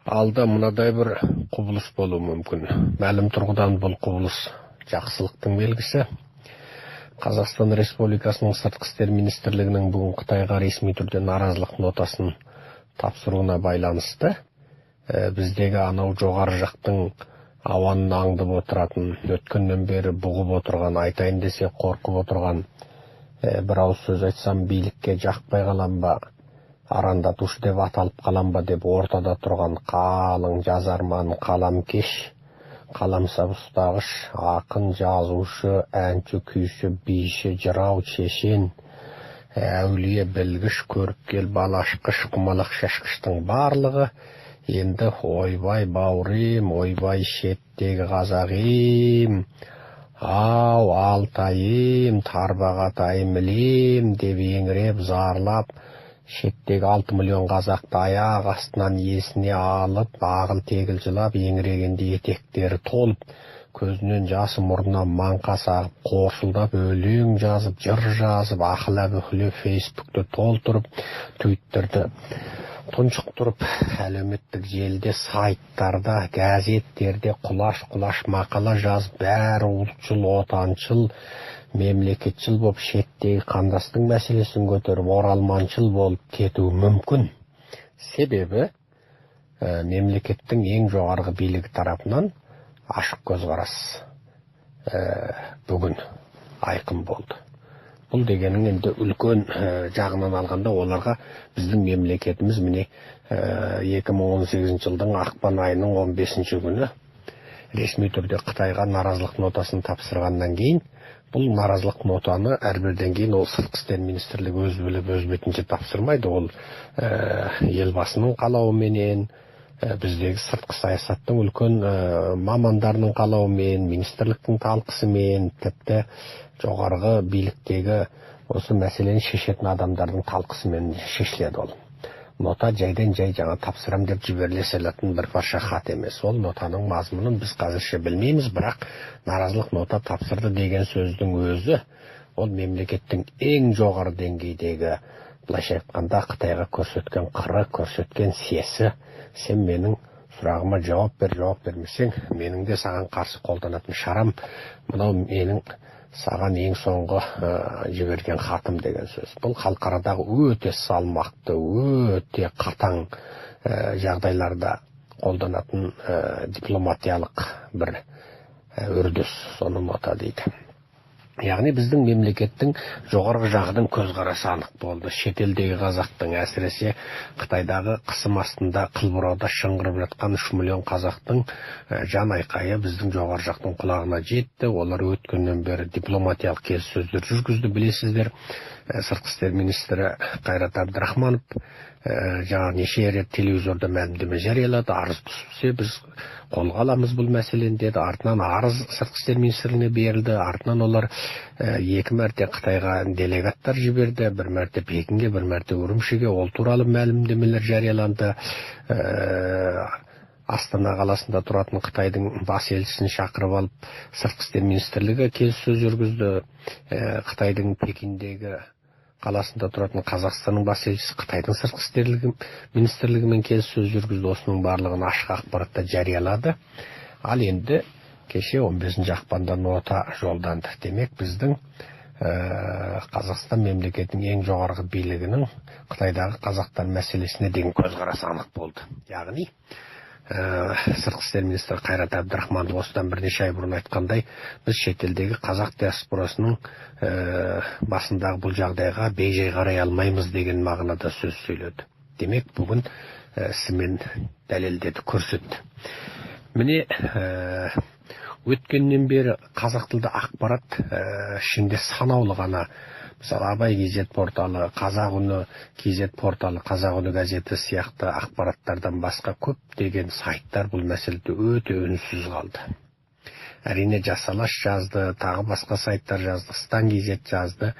Алда мынадай бір құбылыс болуы мүмкін. Мәлім тұрғыдан бұл құбылыс жақсылықтың белгісі. Қазақстан Республикасының Сыртқы істер министрлігінің бүгін Қытайға ресми түрде наразылық нотасын тапсыруына байланысты, біздегі анау жоғары жақтың ауанын аңдып отыратын, өткеннен бері бұғып отырған, айтайын десе қорқып отырған, бір ауыз сөз айтсам билікке жақпай қалам ба, арандатушы деп аталып қалам ба деп ортада тұрған қалың жазарман, қаламкеш, қаламсап ұстағыш, ақын, жазушы, әнші, күйші, биші, жырау, шешен, әулие, білгіш, көріпкел, балашқыш, құмалақ шашқыштың барлығы енді ойбай бауырым, ойбай шеттегі қазағым, ау алтайым, тарбағатайымілем деп еңіреп зарлап, шеттегі 6 миллион қазақты аяқ астынан есіне алып, ағыл тегіл жылап, еңірегенде етектері толып, көзінен жасы мұрнынан маңқа сағып, қорсылдап, өлең жазып, жыр жазып, ақылап-үхілеп, фейсбукті толтырып, твиттерді тұншықтырып, әлеуметтік желіде, сайттарда, газеттерде құлаш-құлаш мақала жазып, бәрі ұлтшыл, отаншыл, мемлекетшіл болып, шеттегі қандастың мәселесін көтеріп, оралманшыл болып кетуі мүмкін. Себебі мемлекеттің ең жоғарғы билігі тарапынан ашық көзқарас бүгін айқын болды. Бұл дегенің енді үлкен жағынан алғанда оларға біздің мемлекетіміз міне 2018 жылдың ақпан айының 15 күні ресми түрде Қытайға наразылық нотасын тапсырғаннан кейін, бұл наразылық нотаны әрбірден кейін ол Сыртқы істер министрлігі өз біліп өз бетінше тапсырмайды. Ол елбасының қалауыменен, біздегі сыртқы саясаттың үлкен мамандарының қалауымен, министрліктің талқысымен, тіпті жоғарғы биліктегі осы мәселені шешетін адамдардың талқысымен шешіледі ол. Нота жайдан жай жаңа тапсырам деп жіберіле салатын бір парша хат емес. Ол нотаның мазмұнын біз қазірше білмейміз, бірақ наразылық нота тапсырды деген сөздің өзі, ол мемлекеттің ең жоғары деңгейдегі, былайша айтқанда Қытайға көрсеткен қыры, көрсеткен сесі. Сен менің сұрағыма жауап бермесең, менің де саған қарсы қолданатын шарам, мынау менің саған ең соңғы жіберген хатым деген сөз. Бұл халықарадағы өте салмақты, өте қатаң жағдайларда қолданатын дипломатиялық бір үрдіс, соны нота дейді. Яғни біздің мемлекеттің жоғарғы жағының көзқарасы анық болды. Шетелдегі қазақтың, әсіресе Қытайдағы қысым астында қылбұрауда шыңғырып жатқан 3 миллион қазақтың жан айқайы біздің жоғары жақтың құлағына жетті. Олар өткеннен бері дипломатиялық келіссөздер жүргізді, білесіздер. Сыртқы істер министрі Қайрат Әбдірахманов жаңа неше рет телевизорда мәлімдеме жариялады. Арыз түссе біз қолға аламыз бұл мәселені деді. Артынан арыз Сыртқы істер министрлігіне берілді. Артынан олар 2 мәрте Қытайға делегаттар жіберді. 1 мәрте Пекинге, 1 мәрте Үрімшіге. Ол туралы мәлімдемелер жарияланды. Астана қаласында тұратын Қытайдың бас елшісін шақырып алып, Сыртқы істер министрлігі келіссөз жүргізді. Қытайдың Пекиндегі қаласында тұратын Қазақстанның бас елшісі Қытайдың Сыртқы істер министрлігімен келіссөз жүргізді. Осының барлығын ашық ақпаратта жариялады. Ал енді кеше 15 ақпанда нота жолданды. Демек біздің Қазақстан мемлекетінің ең жоғарғы билігінің Қытайдағы қазақтар мәселесіне деген көзқарасы анық болды. Яғни Сыртқы істер министрі Қайрат Әбдірахманов осыдан бірнеше ай бұрын айтқандай, біз шетелдегі қазақ диаспорасының басындағы бұл жағдайға бейжай қарай алмаймыз деген мағынада сөз сөйледі. Демек бүгін ісімен дәлелдеді, көрсетті. Міне өткеннен бері қазақ тілді ақпарат ішінде санаулы ғана, мысалы Абай KZ порталы, Қазақ үні KZ порталы, Қазақ үні газеті сияқты ақпараттардан басқа көптеген сайттар бұл мәселеде өте үнсіз қалды. Әрине Жасалаш жазды, тағы басқа сайттар жазды, Стан KZ жазды,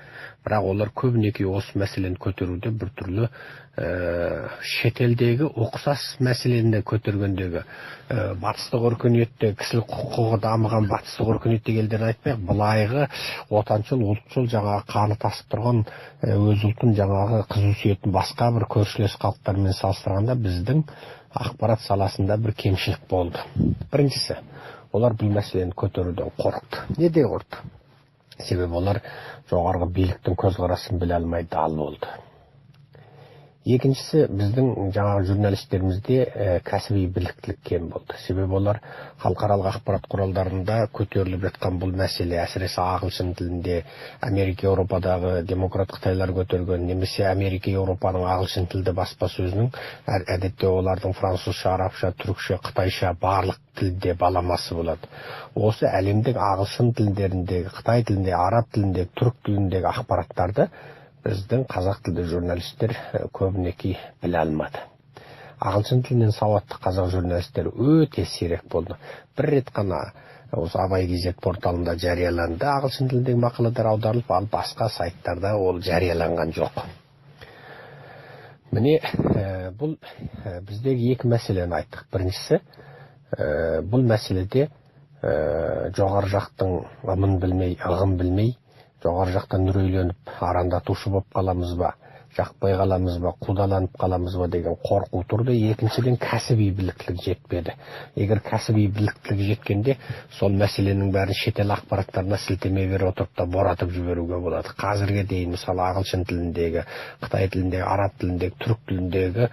бірақ олар көбінесе осы мәселені көтеруде бір түрлі шетелдегі ұқсас мәселені көтергендегі батыстық өркениетте кісілік құқығы дамыған батыстық өркениетте елдерін айтпайық, былайғы отаншыл, ұлтшыл жаңағы қаны тасып тұрған өз ұлтын жаңағы қызу сүйетін басқа бір көршілес халықтармен салыстырғанда біздің ақпарат саласында бір кемшілік болды. Біріншісі, олар бұл мәселені көтеруден қорықты. Неде қорықты? Себебі олар жоғарғы биліктің көзқарасын біле алмай дал болды. Екіншісі, біздің жаңағы журналистерімізде кәсіби біліктілік кем болды. Себебі олар халықаралық ақпарат құралдарында көтеріліп жатқан бұл мәселе, әсіресе ағылшын тілінде Америка, Еуропадағы демократ Қытайлар көтерген, немесе Америка, Еуропаның ағылшын тілді баспасөзінің, әдетте олардың французша, арабша, түрікше, қытайша барлық тілде баламасы болады. Осы әлемдік ағылшын тілдеріндегі, Қытай тілінде, араб тіліндегі, түрік тіліндегі ақпараттарды біздің қазақ тілді журналистер көбінеки біле алмады. Ағылшын тілінен сауатты қазақ журналистер өте сирек болды. Бір рет қана осы Абай Кезет порталында жарияланды, ағылшын тіліндегі мақалалар аударылып, ал басқа сайттарда ол жарияланған жоқ. Міне, бұл біздегі екі мәселені айттық. Біріншісі, бұл мәселеде жоғары жақтың ымын білмей, ығын білмей, жоғары жақтан үрейленіп арандатушы болып қаламыз ба, жақпай қаламыз ба, қудаланып қаламыз ба деген қорқу тұрды. Екіншіден, кәсіби біліктілік жетпеді. Егер кәсіби біліктілік жеткенде, сол мәселенің бәрін шетел ақпараттарына сілтеме бере отырып та боратып жіберуге болады. Қазірге дейін мысалы ағылшын тіліндегі, Қытай тіліндегі, араб тіліндегі, түрік тіліндегі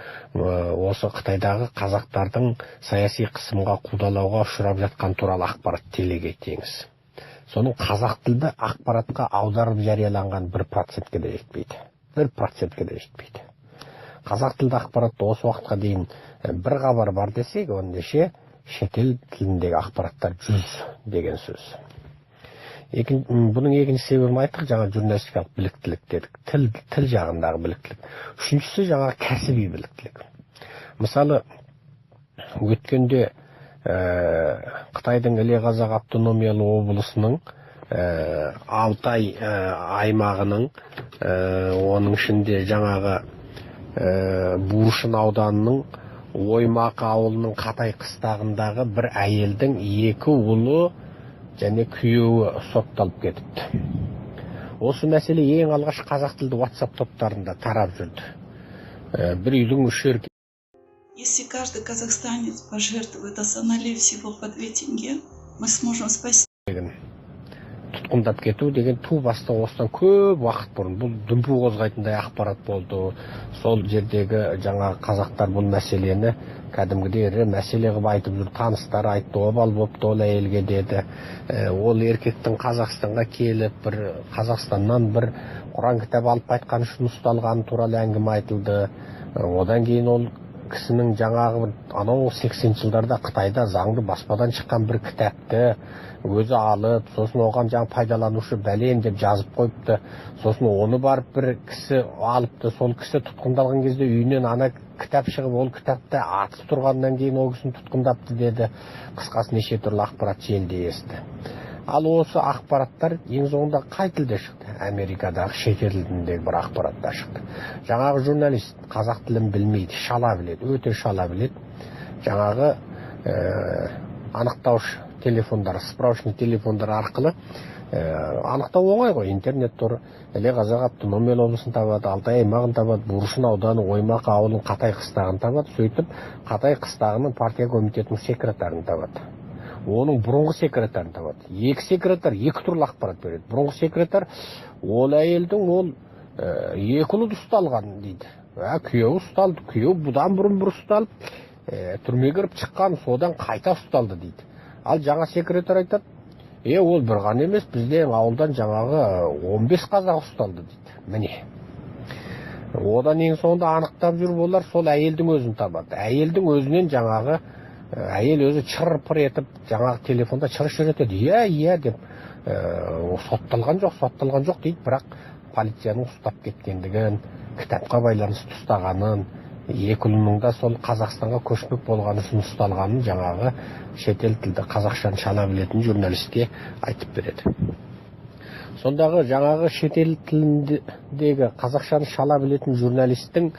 осы Қытайдағы қазақтардың саяси қысымға, қудалауға ұшырап жатқан туралы ақпарат телеге теңіз. Соның қазақ тілді ақпаратқа аударып жарияланған 1%-ке де жетпейді. 1%-ке де жетпейді. Қазақ тілді ақпаратты осы уақытқа дейін бір хабар бар десек, онда шетел тіліндегі ақпараттар 100 деген сөз. Бұның екінші себебін айттық, жаңа журналистикалық біліктілік дедік, тіл жағындағы біліктілік. Үшіншісі жаңа кәсіби біліктілік. Мысалы, өткенде Қытайдың Іле Қазақ автономиялы облысының Алтай аймағының, оның ішінде жаңағы Буршын ауданының Оймақы ауылының Қатай қыстағындағы бір әйелдің 2 ұлы және күйеуі сотталып кетіпті. Осы мәселе ең алғаш қазақ тілді WhatsApp топтарында тарап жүрді. Бір үйдің үш еркек. Если каждый казахстанец пожертвует основали всего по 2 тенге, мы сможем спасти. Тұтқындап кету деген ту баста осыдан көп уақыт бұрын бұл дүмпу қозғайтындай ақпарат болды. Сол жердегі жаңа қазақтар бұл мәселені кәдімгідей ірі мәселе қылып айтып жүр. Таныстары айтты, обал болыпты ол әйелге деді. Ол еркектің Қазақстанға келіп, бір Қазақстаннан бір Құран кітап алып қайтқан үшін ұсталғаны туралы әңгіме айтылды. Одан кейін ол кісінің жаңағы анау 80 жылдарда Қытайда заңды баспадан шыққан бір кітапты өзі алып, сосын оған жаңа пайдаланушы бәлен деп жазып қойыпты. Сосын оны барып бір кісі алыпты. Сол кісі тұтқындалған кезде үйінен ана кітап шығып, ол кітапты атып тұрғаннан кейін ол кісіні тұтқындапты деді. Қысқасы неше түрлі ақпарат желіде есті. Ал осы ақпараттар ең соңында қай тілде шықты? Америкадағы шетел тіліндегі бір ақпаратта шықты. Жаңағы журналист қазақ тілін білмейді, шала біледі, өте шала біледі. Жаңағы анықтауыш телефондар, справочный телефондар арқылы анықтау оңай ғой. Интернет тұр. Іле Қазақ автономиялы облысын табады, Алтай аймағын табады, Буршын ауданы, Оймақы ауылын, Қатай қыстағын табады. Сөйтіп, Қатай қыстағының партия комитетінің секретарын табады. Оның бұрынғы секретарын табады. Екі секретар екі түрлі ақпарат береді. Бұрынғы секретар ол әйелдің ол екі ұлы ұсталған дейді. Күйеуі ұсталды. Күйеуі бұдан бұрын бір ұсталып, түрмеге кіріп шыққан, содан қайта ұсталды дейді. Ал жаңа секретар айтады, ол бір ғана емес, бізде ауылдан жаңағы 15 қазақ ұсталды дейді. Міне. Одан ең соңында анықтап жүріп олар сол әйелдің өзін табады. Әйелдің өзінен жаңағы әйел өзі чыр-пыр етіп, жаңағы телефонда чыр-чыр етеді. Иә деп, сотталған жоқ дейді, бірақ полицияның ұстап кеткендігін, кітапқа байланысты ұстағанын, екі ұлының да сол Қазақстанға көшпек болғаны үшін ұсталғанын жаңағы шетел тілді қазақшаны шала білетін журналистке айтып береді. Сондағы жаңағы шетел тіліндегі қазақшаны шала білетін журналистің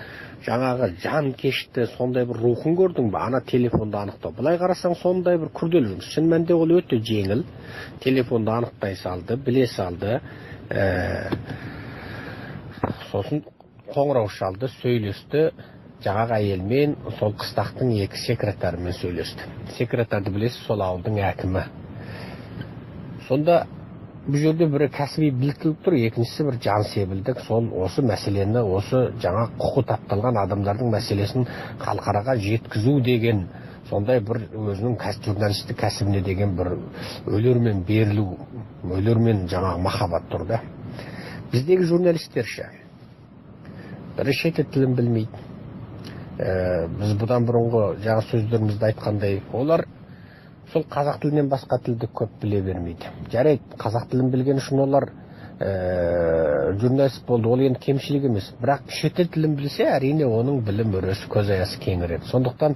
жаңағы жан кешті сондай бір рухын көрдің бе? Ана телефонды анықтау. Былай қарасаң сондай бір күрделі жұмыс. Шын мәнінде ол өте жеңіл. Телефонды анықтай салды, біле салды. Сосын қоңырау шалды, сөйлесті. Жаңағы әйелмен, сол қыстақтың екі секретарымен сөйлесті. Секретарды білесіз, сол ауылдың әкімі. Сонда бұл жерде бірі кәсіби біліктілік тұр, екіншісі бір жан себілдік. Сол осы мәселені, осы жаңа құқы тапталған адамдардың мәселесін халықараға жеткізу деген, сондай бір өзінің журналистік кәсібіне деген бір өлермен берілу, өлермен жаңағы махаббат тұр да. Біздегі журналистер ше, бірі шетел тілін білмейді. Біз бұдан бұрынғы жаңа сөздерімізді айтқандай, олар сол қазақ тілінен басқа тілді көп біле бермейді. Жарайды, қазақ тілін білген үшін олар журналист болды, ол енді кемшілік емес. Бірақ шетел тілін білсе, әрине оның білім өресі, көзаясы кеңірек. Сондықтан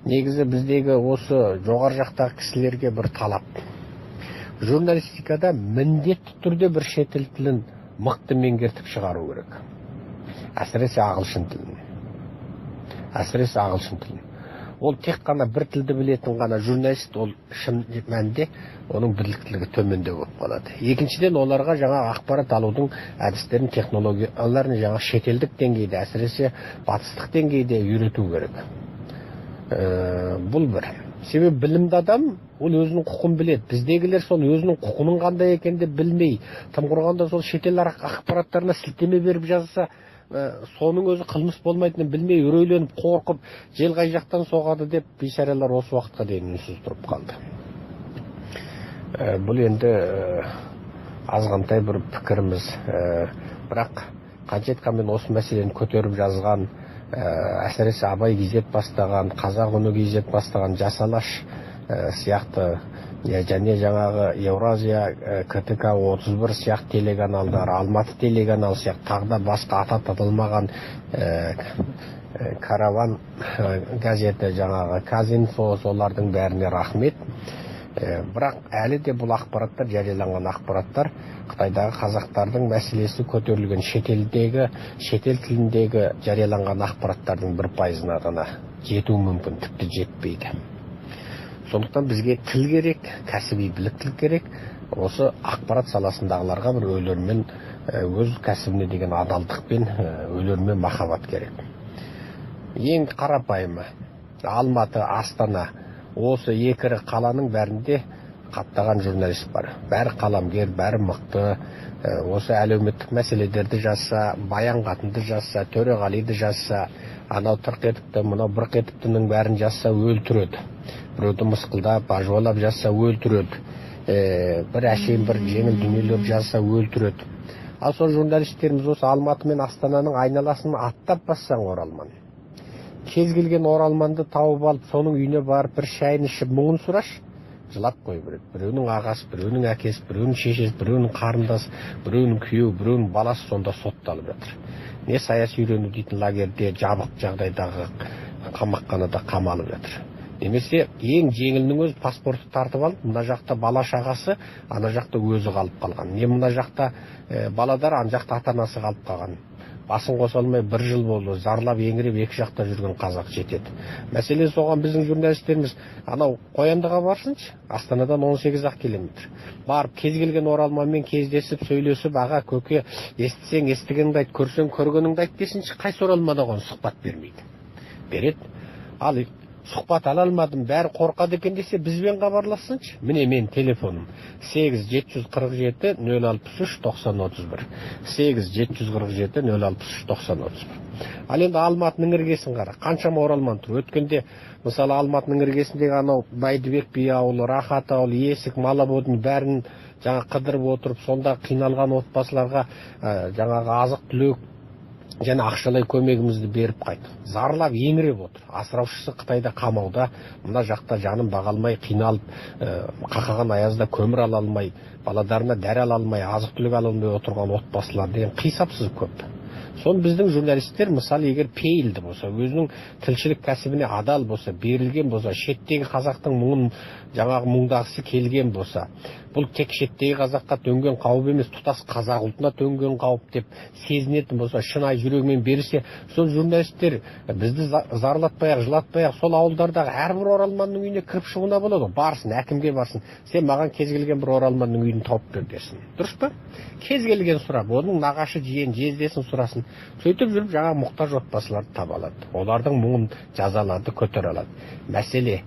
негізі біздегі осы жоғары жақтағы кісілерге бір талап. Журналистикада міндетті түрде бір шетел тілін мықты меңгертіп шығару керек. Әсіресе ағылшын тілін. Ол тек қана бір тілді білетін ғана журналист, ол шын мәнінде оның біліктілігі төмендеу болып қалады. Екіншіден, оларға жаңа ақпарат алудың әдістерін, технологияларын жаңа шетелдік деңгейде, әсіресе батыстық деңгейде үйрету керек. Бұл бір. Себебі білімді адам, ол өзінің құқын біледі. Біздегілер сол өзінің құқының қандай екенде білмей, тым құрғанда сол шетел ақпараттарына сілтеме беріп жазса, соның өзі қылмыс болмайтынын білмей, үрейленіп, қорқып, жел қай жақтан соғады деп бейшаралар осы уақытқа дейін үнсіз тұрып қалды. Бұл енді азғантай бір пікіріміз. Бірақ қанша айтқанмен осы мәселені көтеріп жазған, әсіресе Абай кезет бастаған, Қазақ үні кезет бастаған Жас Алаш сияқты, және жаңағы Евразия, КТК 31 сияқты телеканалдар, Алматы телеканалы сияқты тағы да басқа аты аталмаған Караван газеті, жаңағы Казинфо, солардың бәріне рахмет. Бірақ әлі де бұл ақпараттар, жарияланған ақпараттар, Қытайдағы қазақтардың мәселесі көтерілген шетел тіліндегі жарияланған ақпараттардың 1%-на ғана жетуі мүмкін, тіпті жетпейді. Сондықтан бізге тіл керек, кәсіби біліктілік керек. Осы ақпарат саласындағыларға бір өлермен, өз кәсібіне деген адалдықпен, өлермен махаббат керек. Ең қарапайымы, Алматы, Астана, осы екі ірі қаланың бәрінде қаптаған журналист бар. Бәрі қаламгер, бәрі мықты. Осы әлеуметтік мәселелерді жазса, Баян қатынды жазса, Төреғалиді жазса, анау тырқ етіпті, мынау бұрқ етіптінің бәрін жазса өлтіреді. Біреуді мысқылдап, ажуалап жазса өлтіреді. Бір әшейін бір жеңіл дүниелер жазса өлтіреді. Ал сол журналистеріміз осы Алматы мен Астананың айналасын аттап бассаң оралман. Кез келген оралманды тауып алып, соның үйіне барып, бір шайын ішіп, мұңын сұраш, жылап қой береді. Біреуінің ағасы, біреуінің әкесі, біреуінің шешесі, біреуінің қарындасы, біреуінің күйеуі, біреуінің баласы сонда сотталып жатыр. Не саяси үйрену дейтін лагерде, жабық жағдайдағы қамақханада қамалып жатыр. Немесе ең жеңілінің өзі паспортты тартып алып, мына жақта бала шағасы, ана жақта өзі қалып қалған. Не мына жақта баладар, ана жақта ата-анасы қалып қалған. Басын қоса алмай 1 жыл болды, зарлап еңіреп екі жақта жүрген қазақ жетеді. Мәселе соған біздің журналистеріміз, анау Қояндыға барсыншы, Астанадан 18 километр. Барып, кез келген оралманмен кездесіп, сөйлесіп, аға, көке, естісең, естігеніңді айт, көрсең, көргеніңді айт десінші, қайсы оралман оған сұхбат бермейді. Береді. Ал сұхбат ала алмадым, бәрі қорқады екен десе, бізбен хабарлассыншы. Міне мен телефоным 8747 063 9031. 8747 063 9031. Ал енді Алматының іргесін қара. Қаншама оралман тұр. Өткенде, мысалы Алматының іргесіндегі анау Байдыбек би ауылы, Рахат ауылы, Есік, Малабодың бәрін жаңа қыдырып отырып, сонда қиналған отбасыларға жаңағы азық түлік және ақшалай көмегімізді беріп қайт. Зарлап еңіреп отыр. Асыраушысы Қытайда қамауда, мына жақта жанын бағалмай, қиналып, қақаған аязда көмір ала алмай, баладарына дәрі ала алмай, азық түлік ала алмай отырған отбасылар деген қисапсыз көп. Соны біздің журналисттер, мысалы, егер пейілді болса, өзінің тілшілік кәсібіне адал болса, берілген болса, шеттегі қазақтың мұңын жаңағы мұңдағысы келген болса, бұл тек шеттегі қазаққа төнген қауіп емес, тұтас қазақ ұлтына төнген қауіп деп сезінетін болса, шынайы жүрегімен берілсе, сол журналисттер бізді зарлатпай-ақ, жылатпай-ақ, сол ауылдардағы әрбір оралманның үйіне кіріп шығуына болады. Барсын, әкімге барсын. Сен маған кез келген бір оралманның үйін тауып бер десін. Дұрыс па? Кез келген сұрап, оның нағашы, жиен, жездесін сұрасын. Сөйтіп жүріп жаңа мұқтаж отбасыларды таба алады. Олардың мұңын жаза алады, көтере алады. Мәселе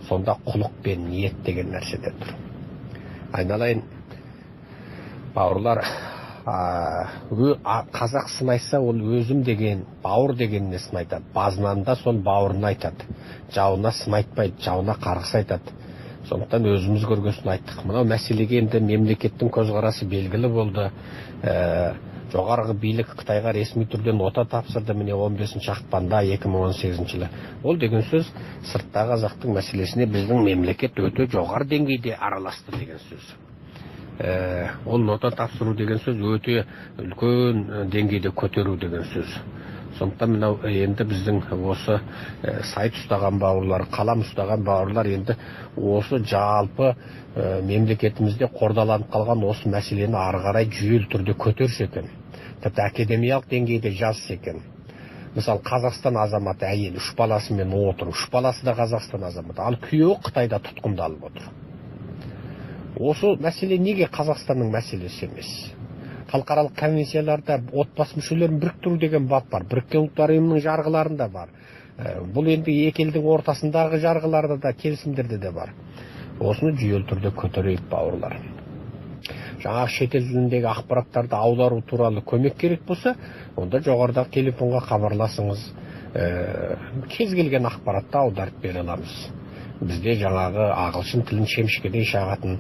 сонда құлық пен ниет деген нәрседе тұр. Айналайын, бауырлар, қазақ сын айтса, ол өзім деген, бауыр дегеніне сын айтады. Базынанда сол бауырын айтады. Жауына сын айтпайды, жауына қарғыс айтады. Сондықтан өзіміз көргесін айттық. Мынау мәселеге енді мемлекеттің көзқарасы белгілі болды. Жоғарғы билік Қытайға ресми түрден ота тапсырды, міне 15 ақпанда 2018 жылы. Ол деген сөз сырттағы қазақтың мәселесіне біздің мемлекет өте жоғары деңгейде араласты деген сөз. Ол нота тапсыру деген сөз өте үлкен деңгейде көтеру деген сөз. Сондықтан мынау енді біздің осы сайт ұстаған бауырлар, қалам ұстаған бауырлар енді осы жалпы мемлекетімізде қордаланып қалған осы мәселені ары қарай жүйелі түрде көтерсе екен. Тіпті академиялық деңгейде жазса екен. Мысалы, Қазақстан азаматы әйел 3 баласымен отыр, 3 баласы да Қазақстан азаматы, ал күйеуі Қытайда тұтқындалып отыр. Осы мәселе неге Қазақстанның мәселесі емес? Халықаралық конвенцияларда отбасы мүшелерін біріктіру деген бап бар. Біріккен ұлттар ұйымының жарғыларында бар. Бұл енді екі елдің ортасындағы жарғыларда да, келісімдерде де бар. Осыны жүйелі түрде көтерейік, бауырлар. Жаңағы шетел тіліндегі ақпараттарды аудару туралы көмек керек болса, онда жоғарыдағы телефонға хабарласыңыз. Кез келген ақпаратты аударып бере аламыз. Бізде жаңағы ағылшын тілін шемішкедей шағатын,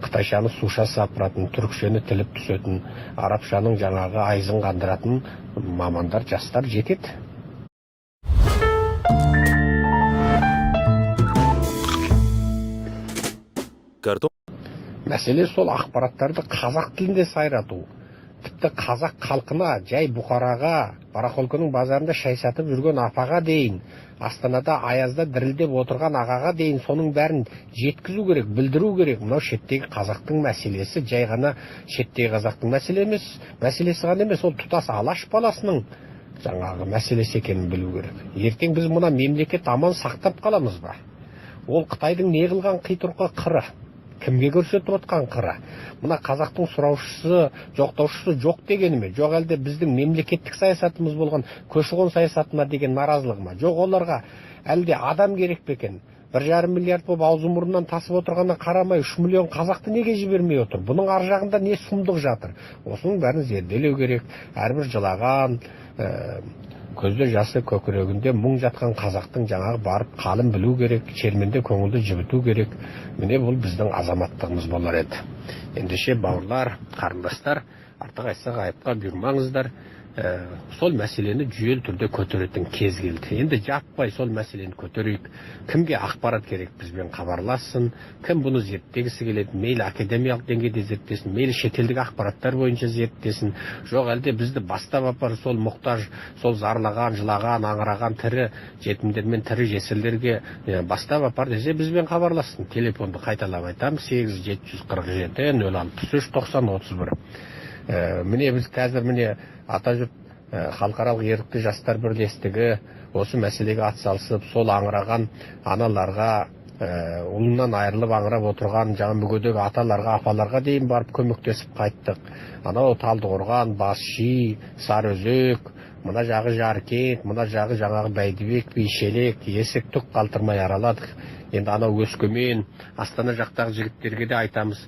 қытайшаны суша сапыратын, түркшені тіліп түсетін, арабшаның жаңағы айызын қандыратын мамандар, жастар жетеді. Мәселе сол ақпараттарды қазақ тілінде сайрату. Тіпті қазақ халқына, жай Бұқараға, Барахолканың базарында шай сатып жүрген апаға дейін, Астанада аязда дірілдеп отырған ағаға дейін соның бәрін жеткізу керек, білдіру керек. Мынау шеттегі қазақтың мәселесі жай ғана шеттегі қазақтың мәселесі ғана емес, ол тұтас Алаш баласының жаңағы мәселесі екенін білу керек. Ертең біз мына мемлекет аман сақтап қаламыз ба? Ол Қытайдың не қылған қитұрқы қыры? Кімге көрсетіп отқан қыры? Мына қазақтың сұраушысы, жоқтаушысы жоқ дегені ме? Жоқ әлде біздің мемлекеттік саясатымыз болған көші-қон саясатына деген наразылығы ма? Жоқ, оларға әлде адам керек пе екен? 1,5 миллиард болып аузы-мұрнынан тасып отырғанына қарамай 3 миллион қазақты неге жібермей отыр? Бұның ар жағында не сұмдық жатыр? Осының бәрін зерделеу керек. Әрбір жылаған, көзде жасы көкірегінде мұң жатқан қазақтың жаңағы барып қалын білу керек, шерменде көңілді жібіту керек. Міне бұл біздің азаматтығымыз болар еді. Ендеше бауырлар, қарындастар, артық айтса ғайыпқа бұйырмаңыздар. Сол мәселені жүйелі түрде көтеретін кез келді. Енді жаппай сол мәселені көтерейік. Кімге ақпарат керек бізбен хабарлассын, кім бұны зерттегісі келеді, мейлі академиялық деңгейде зерттесін, мейлі шетелдік ақпараттар бойынша зерттесін. Жоқ әлде бізді бастап апар сол мұқтаж, сол зарлаған, жылаған, аңыраған тірі жетімдер мен тірі жесірлерге бастап апар десе бізбен хабарлассын. Телефонды қайталап айтам: 8747 063 90 31. Міне біз қазір міне Атажұрт халықаралық ерікті жастар бірлестігі осы мәселеге атсалысып, сол аңыраған аналарға, ұлынан айырылып аңырап отырған жаңа мүгедек аталарға, апаларға дейін барып көмектесіп қайттық. Анау Талдықорған, Басши, Сарыөзек, мына жағы Жаркент, мына жағы жаңағы Бәйдібек, Бейшелек, Есік түк қалтырмай араладық. Енді анау Өскемен, Астана жақтағы жігіттерге де айтамыз.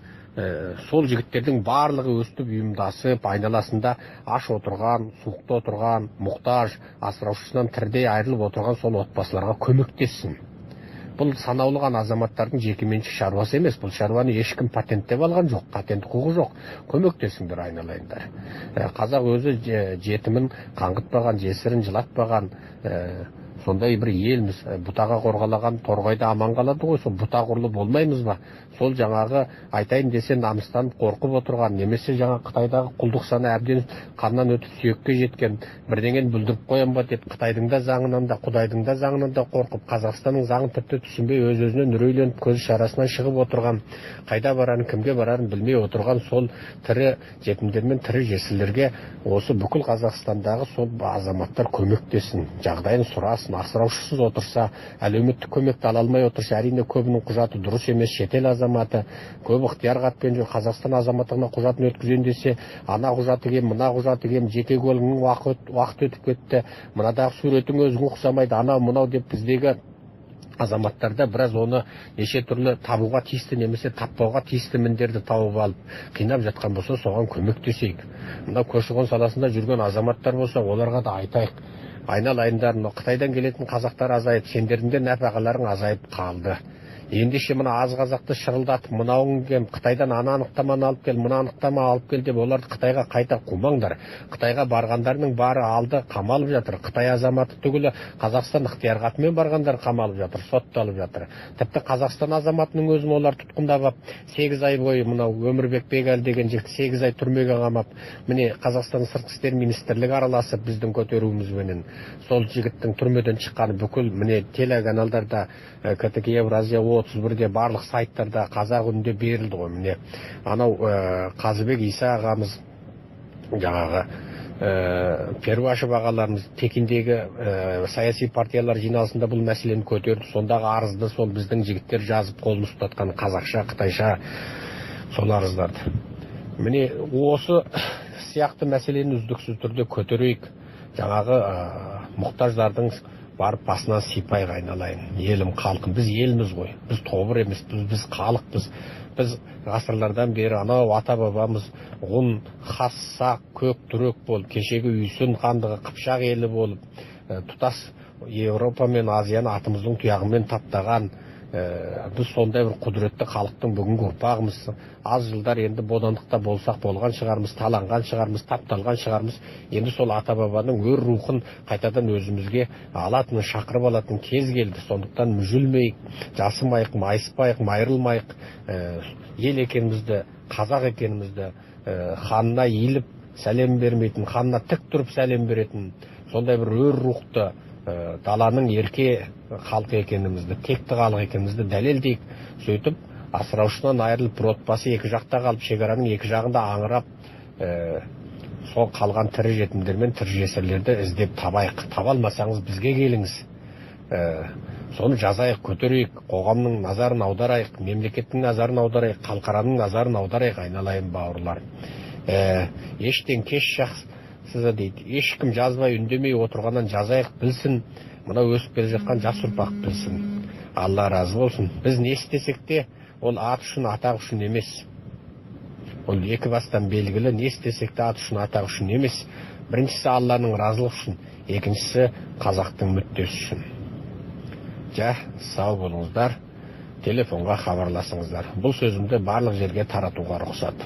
Сол жігіттердің барлығы өстіп ұйымдасып, айналасында аш отырған, суықта отырған, мұқтаж, асыраушысынан тірідей айырылып отырған сол отбасыларға көмектессін. Бұл санаулыған азаматтардың жекеменшік шаруасы емес. Бұл шаруаны ешкім патенттеп алған жоқ, патент құқығы жоқ. Көмектесіңдер, айналайындар. Қазақ өзі жетімін қаңғытпаған, жесірін жылатпаған, сондай бір елміз. Бұтаға қорғалаған торғайда аман қалады ғой, сол бұта құрлы болмаймыз ба? Сол жаңағы айтайын десе намыстанып қорқып отырған, немесе жаңа Қытайдағы құлдық саны әбден қаннан өтіп сүйекке жеткен, бірдеңен бүлдіріп қоям ба деп Қытайдың да заңынан да Құдайдың да заңынан да қорқып, Қазақстанның заңын тіпті түсінбей өз-өзінен үрейленіп көз шарасынан шығып отырған, қайда барарын, кімге барарын білмей отырған сол тірі жетімдер мен тірі жесірлерге осы бүкіл Қазақстандағы сол азаматтар көмектесін, жағдайын сұрасын. Асыраушысыз отырса, әлеуметтік көмекті ала алмай отырса, әрине көбінің құжаты дұрыс емес, шетел азаматы, көп ықтияр хатпен жүр, Қазақстан азаматтығына құжатын өткізейін десе, ана құжаты кем, мына құжаты кем, жеке куәлігіңнің уақыт өтіп кетті, мынадағы суретің өзіңе ұқсамайды, анау мынау деп біздегі азаматтарда біраз оны неше түрлі табуға тиісті немесе таппауға тиісті міндерді тауып алып қинап жатқан болса, соған көмектесейік. Мына көші-қон саласында жүрген азаматтар болса, оларға да айтайық. Айналайындар, Қытайдан келетін қазақтар азайып, сендердің де нәпақаларың азайып қалды. Ендеше мына аз қазақты шырылдатып, мынауың кем, Қытайдан ана анықтаманы алып кел, мына анықтама алып кел деп оларды Қытайға қайта қумаңдар. Қытайға барғандарының бары алды қамалып жатыр. Қытай азаматы түгілі Қазақстан ықтияр хатымен барғандар қамалып жатыр, сотталып жатыр. Тіпті Қазақстан азаматының өзін олар тұтқындап алып, 8 ай бойы мынау Өмірбек Бегәл деген жігіт 8 ай түрмеге қамап, міне Қазақстан сыртқы істер министрлігі араласып біздің көтеруімізбенен сол жігіттің түрмеден шыққаны бүкіл міне телеканалдарда, КТК Евразия 31-де барлық сайттарда қазақ үнінде берілді ғой. Міне анау Қазыбек Иса ағамыз, жаңағы Перуашев ағаларымыз Пекиндегі саяси партиялар жиналысында бұл мәселені көтерді. Сондағы арызды сол біздің жігіттер жазып қолын ұстатқан, қазақша, қытайша сол арыздарды. Міне осы сияқты мәселені үздіксіз түрде көтерейік. Жаңағы мұқтаждардың барып басынан сипайық, айналайын. Елім, халқым, біз елміз ғой. Біз тобыр емес, біз халықпыз. Біз ғасырлардан бері анау ата бабамыз ғұн, хас, сақ, көк, түрек болып, кешегі үйсін хандығы қыпшақ елі болып, тұтас Еуропа мен Азияны атымыздың тұяғымен таптаған, біз сондай бір құдіретті халықтың бүгінгі ұрпағымыз. Аз жылдар енді бодандықта болсақ болған шығармыз, таланған шығармыз, тапталған шығармыз. Енді сол ата бабаның өр рухын қайтадан өзімізге алатын, шақырып алатын кез келді. Сондықтан мүжілмейік, жасымайық, майыспайық, майырылмайық, ел екенімізді, қазақ екенімізді, ханына иіліп сәлем бермейтін, ханына тік тұрып сәлем беретін, сондай бір өр рухты, даланың ерке халқы екенімізді, текті халық екенімізді дәлелдейік. Сөйтіп, асыраушынан айырылып, бір отбасы екі жақта қалып, шекараның екі жағында аңырап, сол қалған тірі жетімдер мен тірі жесірлерді іздеп табайық. Таба алмасаңыз бізге келіңіз. Соны жазайық, көтерейік, қоғамның назарын аударайық, мемлекеттің назарын аударайық, халықараның назарын аударайық, айналайын бауырлар. Ештен кеш жақсызы дейді. Ешкім жазбай, үндемей отырғаннан жазайық, білсін. Мына өсіп келе жатқан жас ұрпақ білсін. Алла разы болсын. Біз не істесек те, ол ат үшін, атақ үшін емес. Ол екі бастан белгілі, не істесек те ат үшін, атақ үшін емес. Біріншісі Алланың разылығы үшін, екіншісі қазақтың мүддесі үшін. Сау болыңыздар, телефонға хабарласыңыздар. Бұл сөзімді барлық жерге таратуға рұқсат.